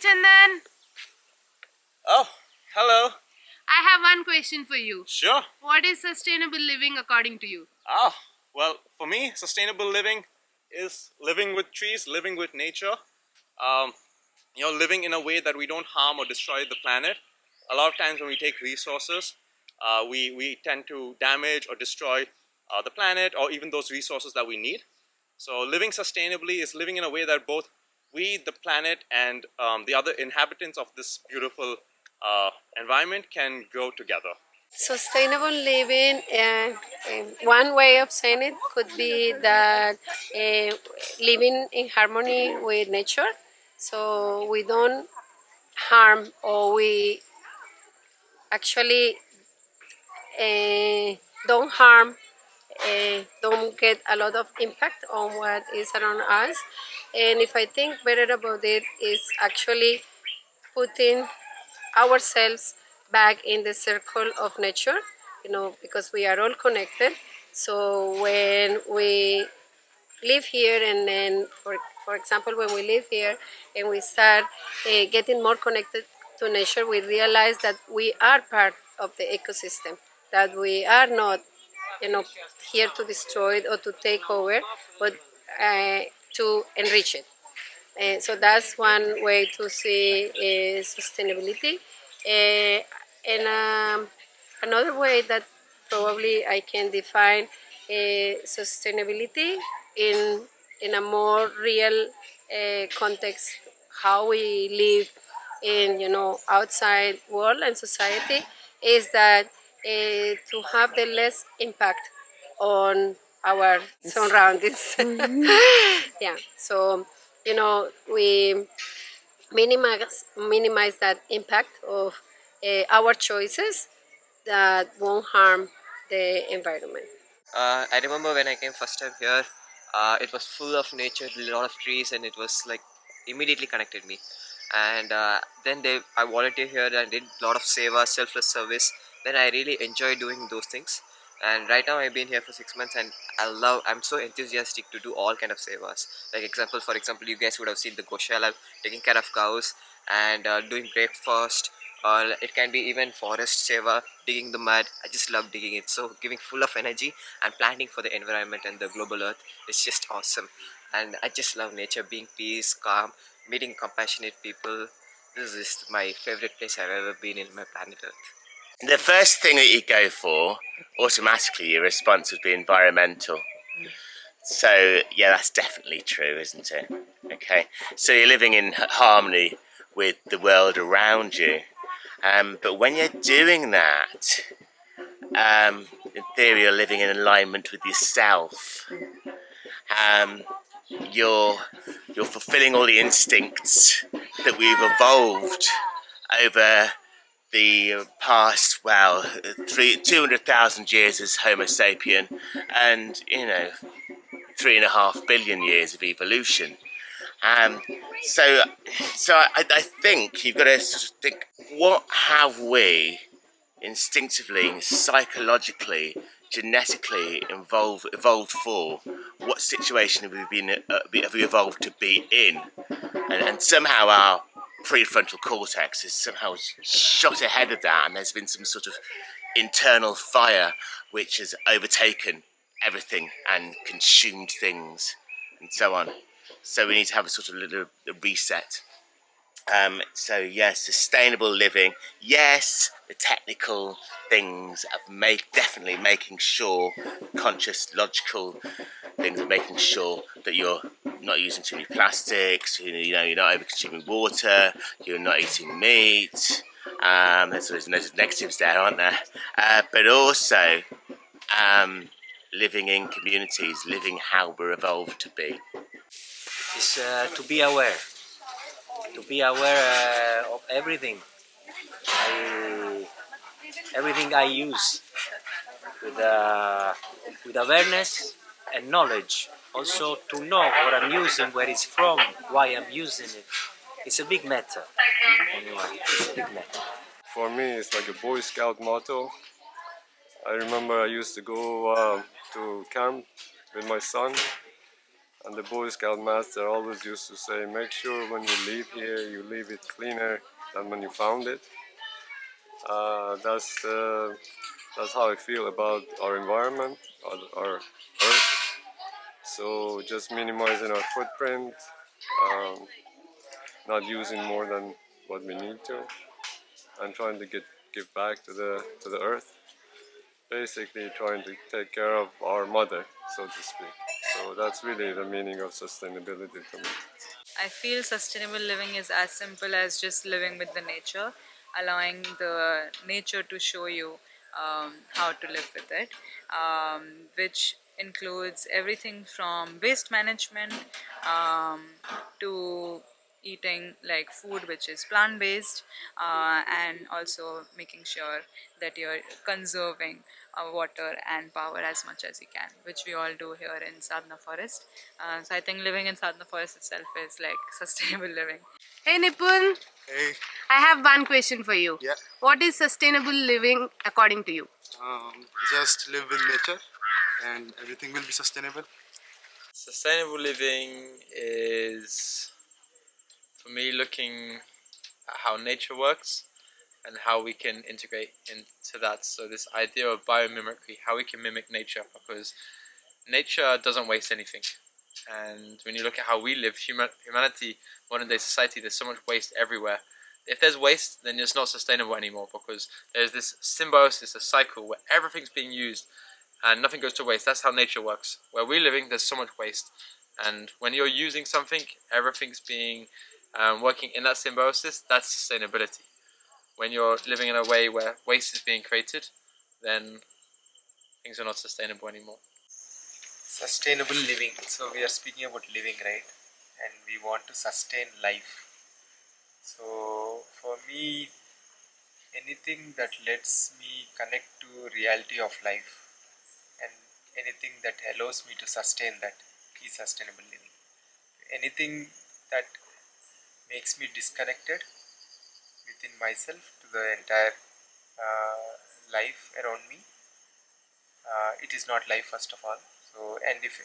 Chandan. Oh, hello. I have one question for you. Sure. What is sustainable living according to you? Oh, well, for me, sustainable living is living with trees, living with nature. Um, living in a way that we don't harm or destroy the planet. A lot of times when we take resources, we tend to damage or destroy the planet or even those resources that we need. So living sustainably is living in a way that both we, the planet, and the other inhabitants of this beautiful environment can grow together. Sustainable living, one way of saying it could be that living in harmony with nature. So we don't harm, or we actually don't harm, don't get a lot of impact on what is around us. And if I think better about it, is actually putting ourselves back in the circle of nature, because we are all connected. So when we live here, and then, for example, when we live here and we start getting more connected to nature, we realize that we are part of the ecosystem, that we are not, here to destroy it or to take over, but to enrich it. So that's one way to see sustainability. And another way that probably I can define sustainability in a more real context, how we live in, outside world and society, is that to have the less impact on our surroundings. Yeah, so we minimize that impact of our choices that won't harm the environment. I remember when I came first time here, it was full of nature, a lot of trees, and it was like immediately connected me. And then I volunteered here and did a lot of seva, selfless service. Then I really enjoy doing those things. And right now I've been here for 6 months, and I'm so enthusiastic to do all kind of sevas. For example, you guys would have seen the Goshala, taking care of cows and doing breakfast. It can be even forest seva, digging the mud. I just love digging it. So giving full of energy and planting for the environment and the global earth is just awesome. And I just love nature, being peace, calm, meeting compassionate people. This is my favorite place I've ever been in my planet earth. The first thing that you go for, automatically your response would be environmental. So yeah, that's definitely true, isn't it? Okay, so you're living in harmony with the world around you. But when you're doing that, in theory you're living in alignment with yourself. You're fulfilling all the instincts that we've evolved over the past, 200,000 years as Homo sapien, and 3.5 billion years of evolution. So I think you've got to sort of think, what have we instinctively, psychologically, genetically evolved for? What situation have we evolved to be in? And somehow our prefrontal cortex is somehow shot ahead of that, and there's been some sort of internal fire which has overtaken everything and consumed things and so on. So we need to have a sort of little reset. So yes, sustainable living. Yes, the technical things of definitely making sure, conscious, logical things of making sure that you're not using too many plastics. You're not over-consuming water. You're not eating meat. There's negatives there, aren't there? But also living in communities, living how we're evolved to be. Is to be aware. To be aware of everything. Everything I use with awareness and knowledge. Also to know what I'm using, where it's from, why I'm using it. It's a big matter. Anyway, it's a big matter. For me, it's like a Boy Scout motto. I remember I used to go to camp with my son, And the Boy Scout master always used to say, make sure when you leave here, you leave it cleaner than when you found it. That's how I feel about our environment, our earth. So just minimizing our footprint, um, not using more than what we need to, and trying to give back to the earth. Basically, trying to take care of our mother, so to speak. So that's really the meaning of sustainability for me. I feel sustainable living is as simple as just living with the nature, allowing the nature to show you how to live with it, which includes everything from waste management um, to eating like food which is plant based, and also making sure that you're conserving water and power as much as you can, which we all do here in Sadhana Forest. So I think living in Sadhana Forest itself is like sustainable living. Hey Nipun, Hey, I have one question for you. yeah. What is sustainable living according to you? Just live with nature and everything will be sustainable. Sustainable living is, for me, looking at how nature works and how we can integrate into that. So this idea of biomimicry, how we can mimic nature, because nature doesn't waste anything. And when you look at how we live, humanity, modern day society, there's so much waste everywhere. If there's waste, then it's not sustainable anymore, because there's this symbiosis, a cycle where everything's being used and nothing goes to waste. That's how nature works. Where we're living, there's so much waste. And when you're using something, everything's being working in that symbiosis, that's sustainability. When you're living in a way where waste is being created, then things are not sustainable anymore. Sustainable living. So we are speaking about living, right? And we want to sustain life. So for me, anything that lets me connect to reality of life and anything that allows me to sustain that is sustainable living. Anything that makes me disconnected within myself to the entire life around me, it is not life, first of all. So, and if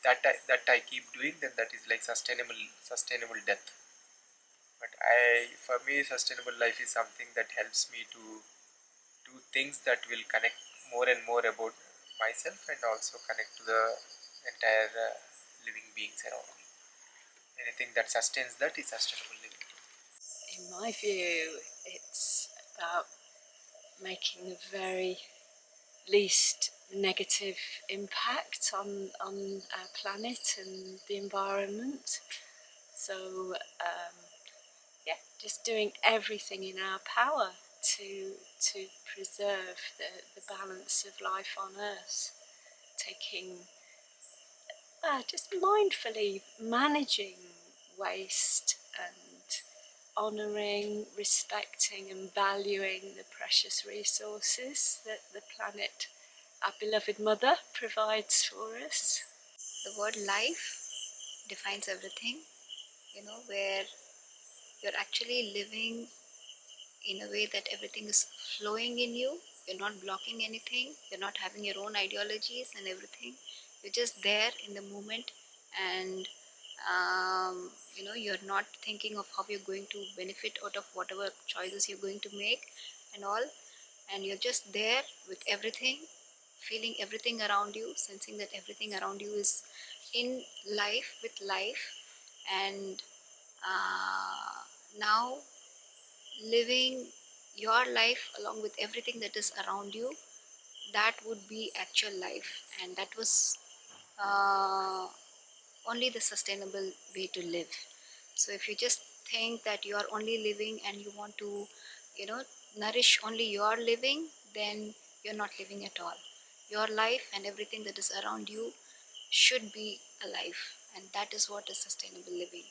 that I keep doing, then that is like sustainable death. But for me, sustainable life is something that helps me to do things that will connect more and more about myself and also connect to the entire living beings around me. Anything that sustains that is sustainable living. In my view, it's about making the very least negative impact on our planet and the environment. So, yeah, just doing everything in our power to preserve the balance of life on Earth, taking just mindfully managing waste and honouring, respecting and valuing the precious resources that the planet, our beloved mother, provides for us. The word life defines everything, where you're actually living in a way that everything is flowing in you. You're not blocking anything, you're not having your own ideologies and everything. You're just there in the moment, and you're not thinking of how you're going to benefit out of whatever choices you're going to make and all. And you're just there with everything, feeling everything around you, sensing that everything around you is in life with life. And now living your life along with everything that is around you, that would be actual life, and that was only the sustainable way to live. So if you just think that you are only living and you want to nourish only your living, then you're not living at all. Your life and everything that is around you should be alive, and that is what is sustainable living.